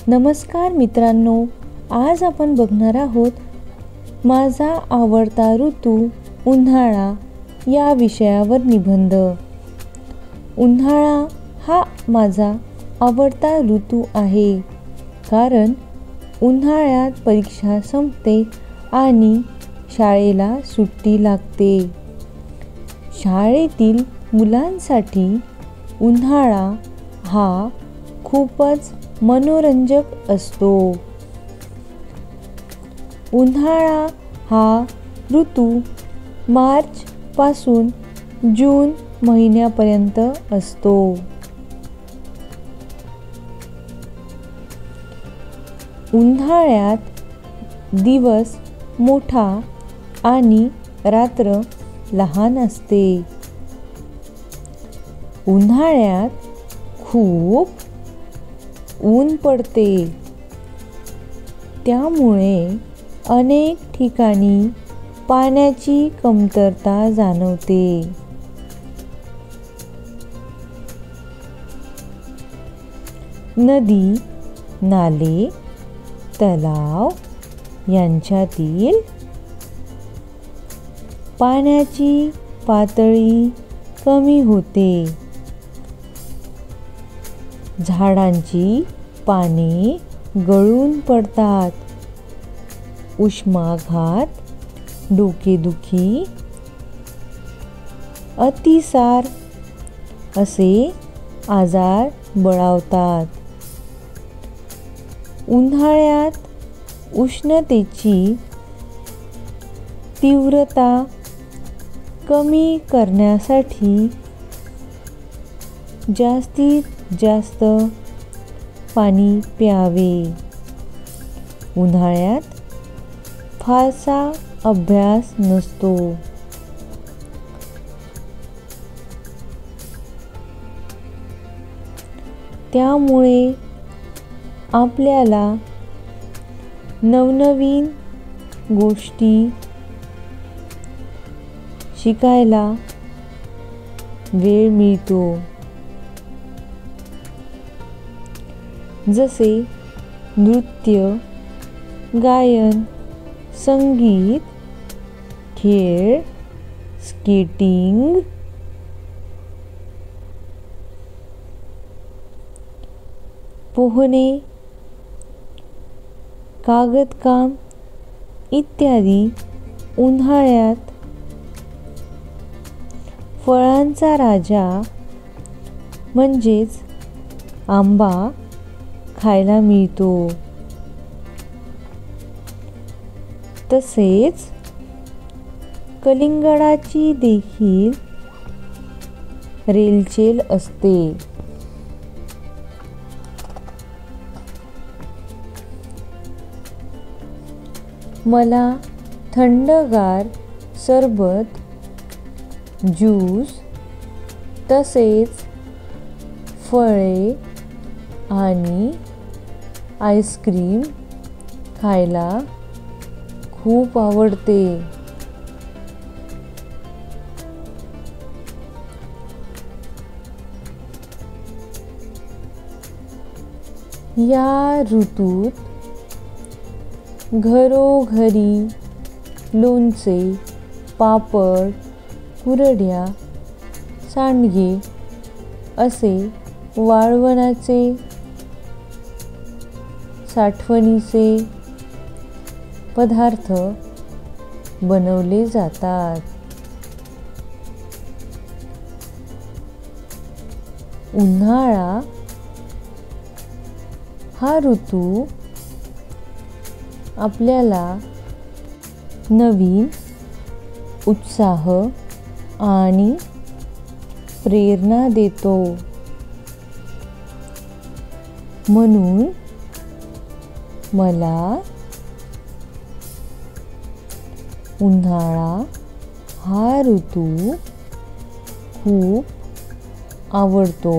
नमस्कार मित्रांनो, आज आपण बघणार आहोत माझा आवडता ऋतू उन्हाळा या विषयावर निबंध। उन्हाळा हा माझा आवडता ऋतू आहे, कारण उन्हाळ्यात परीक्षा संपते आणि शाळेला सुट्टी लागते। शाळेतील मुलांसाठी उन्हाळा हा खूपच मनोरंजक असतो। उन्हाळा हा ऋतू मार्च पासून जून महिन्यापर्यंत असतो। उन्हाळ्यात दिवस मोठा आणि रात्र लहान असते। उन्हाळ्यात खूप ऊन पडते, त्यामुळे अनेक ठिकाणी पाण्याची कमतरता जाणवते। नदी, नाले, तलाव यांच्यातील पाण्याची पातळी कमी होते। झाडांची पाने गळून पडतात। उष्माघात, डोकेदुखी, अतिसार असे आजार बळावतात। उन्हाळ्यात उष्णतेची तीव्रता कमी करण्यासाठी जास्तीत जास्त पाणी प्यावे। उन्हाळ्यात फारसा अभ्यास नसतो, त्यामुळे आपल्याला नवनवीन गोष्टी शिकायला वेळ मिळतो, जसे नृत्य, गायन, संगीत, खेळ, स्केटिंग, पोहणे, कागदकाम इत्यादी। उन्हाळ्यात फळांचा राजा म्हणजेच आंबा खायला मिळतो। तसेच कलिंगडाची देखील रेलचेल असते। मला थंडगार सरबत, ज्यूस तसेच फळे आणि आईस्क्रीम खायला खूप आवडते। या ऋतूत घरोघरी लोणचे, पापड, कुरड्या, सांडगे असे वाळवणाचे, साठवणीचे पदार्थ बनवले जातात। उन्हाळा हा ऋतू आपल्याला नवीन उत्साह आणि प्रेरणा देतो, म्हणून मला उन्हाळा हा ऋतू खूप आवडतो।